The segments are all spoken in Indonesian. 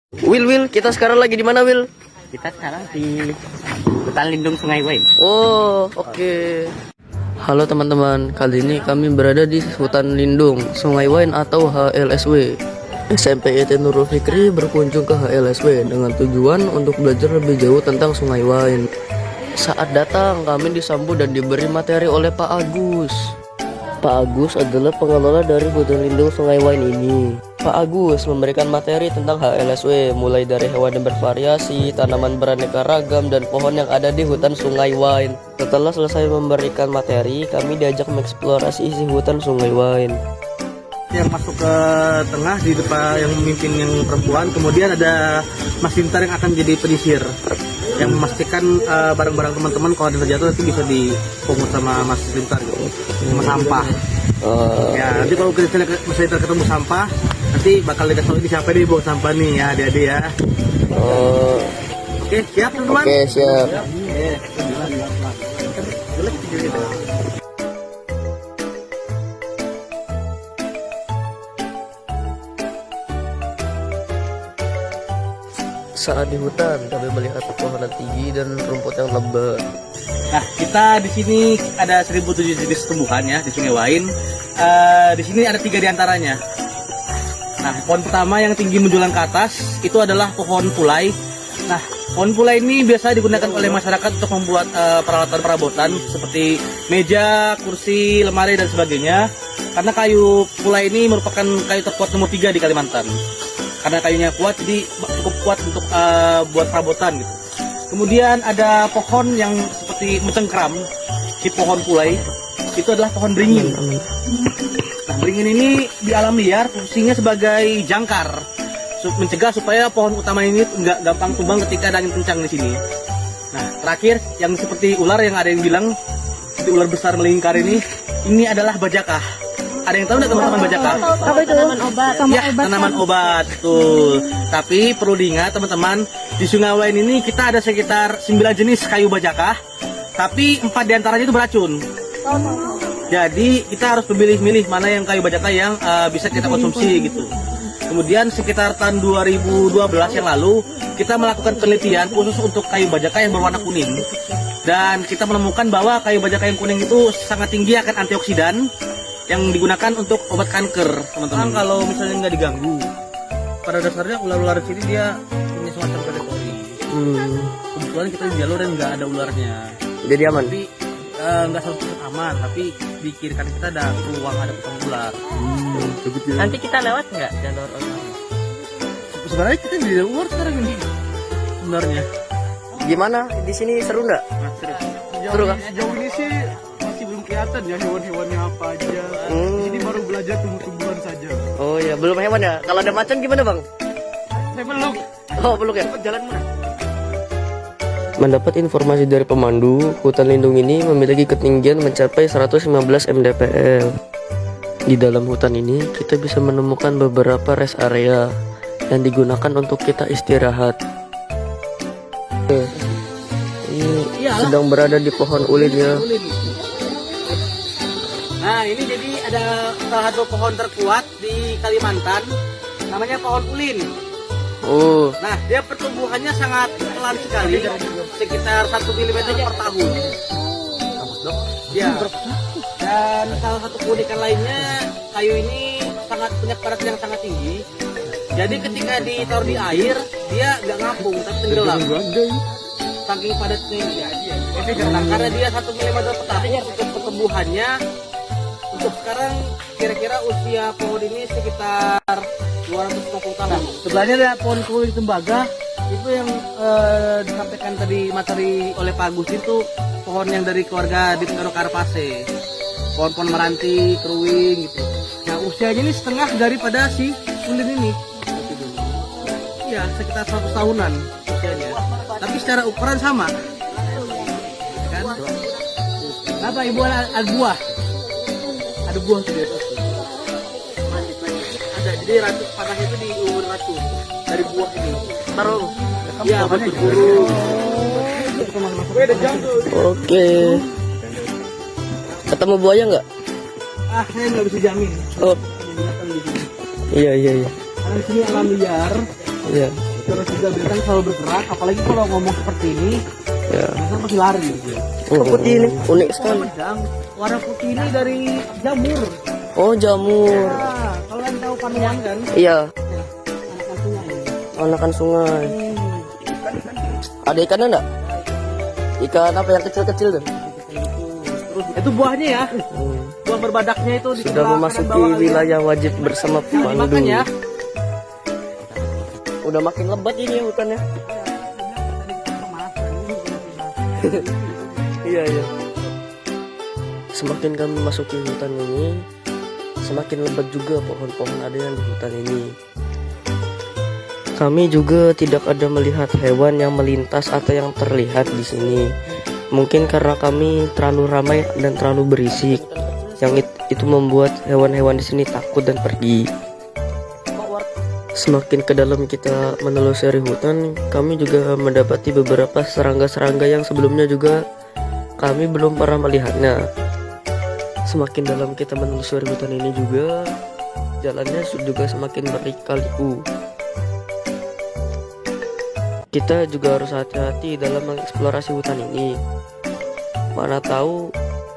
Will, kita sekarang lagi di mana, Will? Kita sekarang di hutan lindung Sungai Wain. Oh, oke. Halo teman-teman, kali ini kami berada di hutan lindung Sungai Wain atau HLSW. SMP IT Nurul Fikri berkunjung ke HLSW dengan tujuan untuk belajar lebih jauh tentang Sungai Wain. Saat datang, kami disambut dan diberi materi oleh Pak Agus. Pak Agus adalah pengelola dari hutan lindung Sungai Wain ini. Pak Agus memberikan materi tentang HLSW, mulai dari hewan yang bervariasi, tanaman beraneka ragam, dan pohon yang ada di hutan Sungai Wain. Setelah selesai memberikan materi, kami diajak mengeksplorasi isi hutan Sungai Wain. Yang masuk ke tengah di depan yang memimpin yang perempuan, kemudian ada Mas Lintar yang akan menjadi penyisir yang memastikan barang-barang teman-teman kalau ada terjatuh nanti bisa dipungut sama Mas Lintar gitu, sama sampah. Ya nanti kalau Mas Lintar ketemu sampah, nanti bakal dikasih tahu ini siapa nih bawa sampah nih ya adik-adik ya. Oke, siap teman-teman? Oke, siap. Saat di hutan, kami melihat pepohonan tinggi dan rumput yang lebat. Nah, kita di sini ada 1.007 jenis tumbuhan ya di Sungai Wain. Di sini ada 3 diantaranya. Nah, pohon pertama yang tinggi menjulang ke atas itu adalah pohon pulai. Nah, pohon pulai ini biasa digunakan oleh masyarakat untuk membuat peralatan perabotan seperti meja, kursi, lemari dan sebagainya. Karena kayu pulai ini merupakan kayu terkuat nomor 3 di Kalimantan. Karena kayunya kuat, jadi cukup kuat untuk buat perabotan gitu. Kemudian ada pohon yang seperti mencengkram, si pohon pulai, itu adalah pohon beringin. Nah, beringin ini di alam liar fungsinya sebagai jangkar, mencegah supaya pohon utama ini nggak gampang tumbang ketika ada angin kencang di sini. Nah, terakhir yang seperti ular yang ada yang bilang, seperti ular besar melingkar ini adalah bajakah. Ada yang tahu nggak teman-teman bajakah? Apa itu? Tanaman obat. Ya, tanaman obat, betul. Tapi perlu diingat teman-teman, di Sungai Wain ini kita ada sekitar 9 jenis kayu bajakah, tapi 4 diantaranya itu beracun. Jadi kita harus memilih-milih mana yang kayu bajakah yang bisa kita konsumsi gitu. Kemudian sekitar tahun 2012 yang lalu kita melakukan penelitian khusus untuk kayu bajakah yang berwarna kuning. Dan kita menemukan bahwa kayu bajakah yang kuning itu sangat tinggi akan antioksidan yang digunakan untuk obat kanker, teman-teman. Kalau misalnya nggak diganggu, pada dasarnya ular-ular di sini dia punya semacam kategori. Kebetulan kita di jalur yang nggak ada ularnya, Jadi aman. tapi nggak 100% aman. Tapi di kiri kanan kita ada peluang ada potong ular. Nanti kita lewat nggak jalur ular? Sebenarnya kita di luar sekarang ini, sebenarnya. Gimana? Di sini seru nggak? Nah, Seru kan? Sejauh ini sih masih belum kelihatan ya hewan-hewannya apa aja. Di sini baru belajar tumbuh-tumbuhan saja. Oh iya, belum hewan ya. Kalau ada macan gimana, Bang? Saya belum. Oh, belum ya? Jalan mana? Mendapat informasi dari pemandu, hutan lindung ini memiliki ketinggian mencapai 115 mdpl. Di dalam hutan ini, kita bisa menemukan beberapa rest area yang digunakan untuk kita istirahat. Ini sedang berada di pohon ulin ya. Nah, ini jadi ada salah satu pohon terkuat di Kalimantan, namanya pohon ulin. Oh, Nah, dia pertumbuhannya sangat pelan sekali, sekitar 1 mm per tahun. Ya. Dan salah satu keunikan lainnya, kayu ini sangat punya kepadatan yang sangat tinggi. Jadi ketika ditaruh di air, dia nggak ngapung, tapi tenggelam. Saking padatnya ini. Nah, karena dia 1 mm per tahun, untuk pertumbuhannya, untuk sekarang kira-kira usia pohon ini sekitar 250 tahun. Sebelahnya ada pohon kulit tembaga, itu yang disampaikan tadi materi oleh Pak Agus, itu pohon yang dari keluarga Dipterocarpaceae, pohon-pohon meranti, keruing gitu. Nah, usianya ini setengah daripada si ulin ini. Iya, sekitar 100 tahunan usianya. Tapi secara ukuran sama. Kan? Apa ibu ada buah? Ada buah tuh di atas. Ada, jadi racun panasnya itu di umur racun dari buah ini. Taruh. Iya, betul burung. oke. Ketemu buaya nggak? Ah, saya nggak bisa jamin. Oh, iya. Karena di sini alam liar. Iya. terus juga bintang selalu bergerak, apalagi kalau ngomong seperti ini Ya. bintang pasti lari gitu. Oh, putih ini unik sekali. Bintang warna putih ini dari jamur. Oh, jamur. Nah, kalian tahu panuan kan? Iya, Anak sungai. anakan sungai. Ada ikannya enggak? Ikan apa yang kecil-kecil tuh? Terus itu buahnya ya, Hmm. buah berbadaknya itu di Sudah sebelah kanan memasuki bawah kalian. wilayah wajib bersama Nah, dimakan pemandu. ya. Udah makin lebat ini hutannya. Iya, iya. Semakin kami masuki hutan ini, semakin lebat juga pohon-pohon ada yang di hutan ini. Kami juga tidak ada melihat hewan yang melintas atau yang terlihat di sini. Mungkin karena kami terlalu ramai dan terlalu berisik, yang itu membuat hewan-hewan di sini takut dan pergi. Semakin ke dalam kita menelusuri hutan, kami juga mendapati beberapa serangga-serangga yang sebelumnya juga kami belum pernah melihatnya. Semakin dalam kita menelusuri hutan ini juga, jalannya juga semakin berliku-liku. Kita juga harus hati-hati dalam mengeksplorasi hutan ini. Mana tahu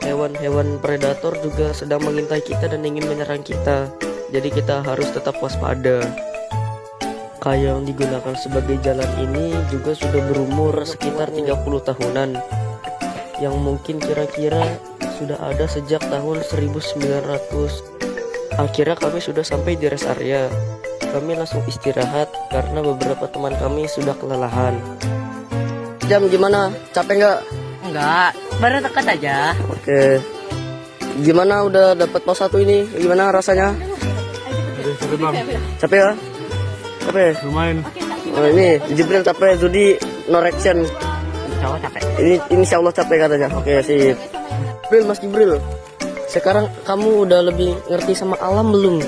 hewan-hewan predator juga sedang mengintai kita dan ingin menyerang kita. Jadi kita harus tetap waspada. Kayu yang digunakan sebagai jalan ini juga sudah berumur sekitar 30 tahunan. Yang mungkin kira-kira sudah ada sejak tahun 1900. Akhirnya kami sudah sampai di rest area. Kami langsung istirahat karena beberapa teman kami sudah kelelahan. Jam gimana? Capek nggak? Enggak, baru dekat aja. Oke. Gimana udah dapat pos 1 ini? Gimana rasanya? Capek ya? Capek? Lumayan. Oh, ini Jibril capek, Zudi no reaction. Cowok capek. Ini insya Allah capek katanya. Oke, sip. Jibril, Mas Jibril. Sekarang kamu udah lebih ngerti sama alam belum?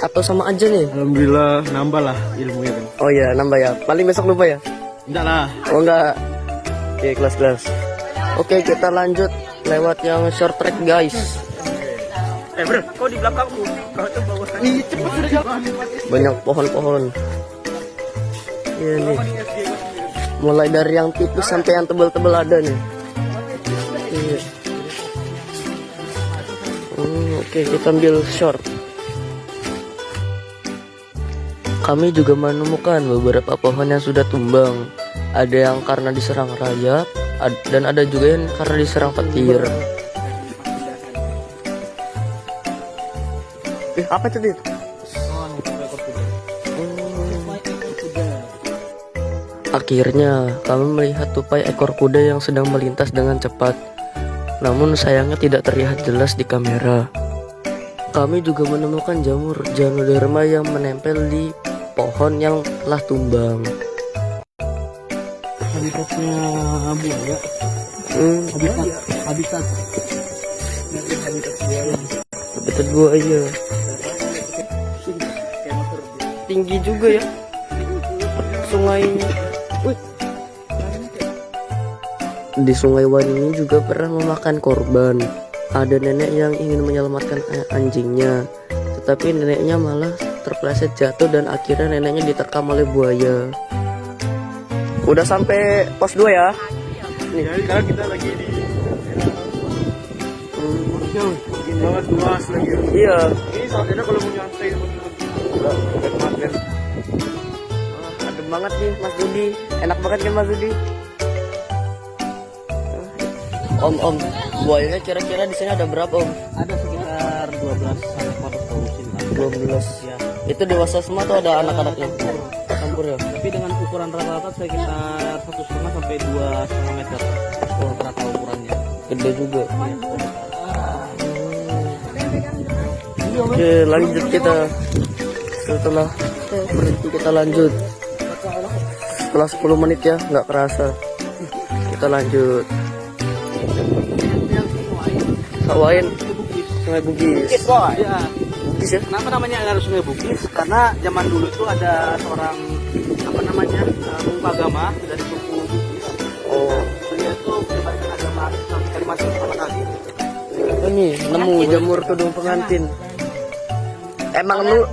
Atau sama aja nih? Alhamdulillah nambah lah ilmunya kan. Oh iya, nambah ya. Paling besok lupa ya? Enggak lah. Oh enggak. Oke, kelas-kelas. Oke, kita lanjut lewat yang short track, guys. Bro, kau di belakangku. Kau tuh bawa tadi. Cepat sudah. Banyak pohon-pohon. Iya nih. Mulai dari yang tipis sampai yang tebal-tebal ada nih. Iya. Oke, kita ambil short. Kami juga menemukan beberapa pohon yang sudah tumbang. Ada yang karena diserang rayap, dan ada juga yang karena diserang petir. Apa tadi? Akhirnya kami melihat tupai ekor kuda yang sedang melintas dengan cepat. Namun sayangnya tidak terlihat jelas di kamera. Kami juga menemukan jamur Janoderma yang menempel di pohon yang telah tumbang. Habitatnya buaya. Habitat. Habitat buaya. Tinggi juga ya. Sungai. Wih. Di Sungai Wan ini juga pernah memakan korban. Ada nenek yang ingin menyelamatkan anjingnya, tetapi neneknya malah terpeleset jatuh dan akhirnya neneknya diterkam oleh buaya. Udah sampai pos 2 ya? Nih, sekarang kita lagi di jauh, banget luas lagi. Iya. Ini saatnya kalau mau nyantai teman-teman. Adem banget nih Mas Dudi. Enak banget kan Mas Dudi? Om, buayanya kira-kira di sini ada berapa Om? Ada sekitar 12 ekor solusi lah. 12. Ya. Itu dewasa semua atau ada anak-anaknya? Campur ya? Tapi dengan ukuran rata-rata sekitar 1,5 sampai 2,5 meter. Rata ukurannya. Gede juga. Oke, lanjut kita. Setelah berhenti kita lanjut. Setelah 10 menit ya, nggak kerasa. Kita lanjut. Sawain Sungai Bugis. Ya. Bugis ya? Kenapa namanya harus Sungai Bugis? Karena zaman dulu itu ada seorang agama dari suku Bugis. Oh, Dia itu menyebarkan agama Islam di Kalimantan pertama kali. ini nemu jamur tudung pengantin. Emang lu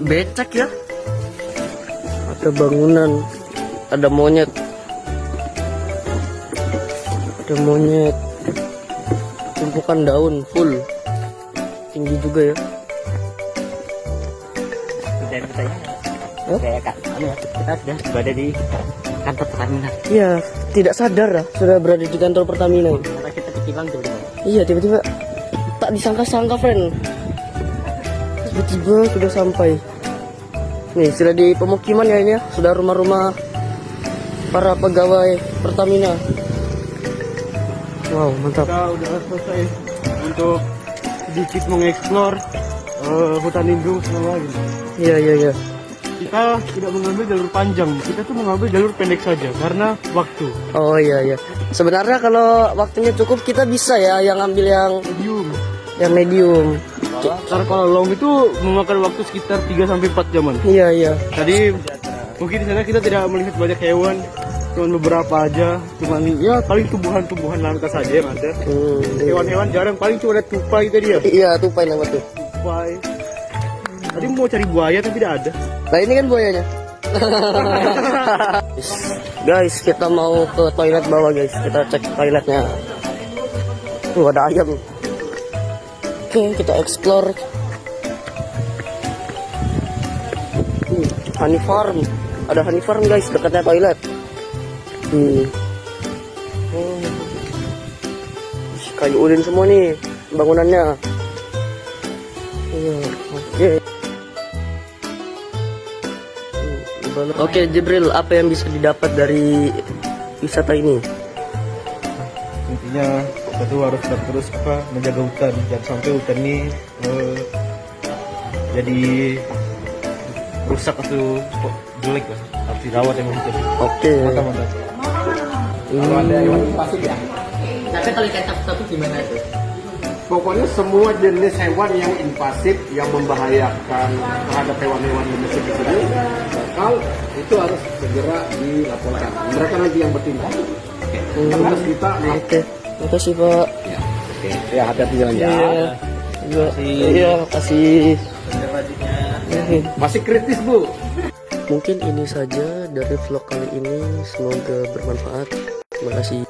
becak ya. Ada bangunan, ada monyet. Ada monyet. Tumpukan daun full. Tinggi juga ya. Dan saya Hah? kayak kak, kita sudah berada di kantor Pertamina. Iya, tidak sadar lah sudah berada di kantor Pertamina. Karena kita ketilang tuh. Iya, tiba-tiba tak disangka-sangka, friend. Tiba-tiba sudah sampai. Nih, sudah di pemukiman ya ini ya. Sudah rumah-rumah para pegawai Pertamina. Wow, mantap. Kita udah selesai untuk sedikit mengeksplor hutan lindung Sungai Wain. Iya, iya, iya. Kita tidak mengambil jalur panjang, kita tuh mengambil jalur pendek saja karena waktu. Oh iya, iya. Sebenarnya kalau waktunya cukup kita bisa ya yang ambil Medium. yang medium. Karena kalau long itu memakan waktu sekitar 3-4 jaman. Iya, iya. Tadi mungkin di sana kita tidak melihat banyak hewan, cuman beberapa aja, cuman ya paling tumbuhan-tumbuhan langka saja yang ada. Iya. Hewan-hewan jarang, paling cuma ada tupai tadi ya. Iya, tupai nama tuh. Tupai. Tadi mau cari buaya tapi tidak ada. Nah ini kan buayanya. Guys, kita mau ke toilet bawah guys. Kita cek toiletnya. Tuh ada ayam. Oke, kita explore. Honey farm. Ada honey farm guys dekatnya toilet. Oh. Kayu ulin semua nih bangunannya. Iya, oke. Oke Jibril, apa yang bisa didapat dari wisata ini? Intinya kita tuh harus terus menjaga hutan, jangan sampai hutan ini jadi rusak atau jelek lah, harus dirawat yang hutan. Oke. Mantap. Kalau ada hewan invasif ya. Tapi kalau ikan tapi gimana itu? Pokoknya semua jenis hewan yang invasif yang membahayakan terhadap hewan-hewan domestik di sini bakal itu harus segera dilaporkan. Mereka nanti yang bertindak. Tugas kita Oke, makasih Pak. Oke, ya hati-hati jalan ya. Iya, makasih. Masih kritis Bu. Mungkin ini saja dari vlog kali ini. Semoga bermanfaat. Terima kasih.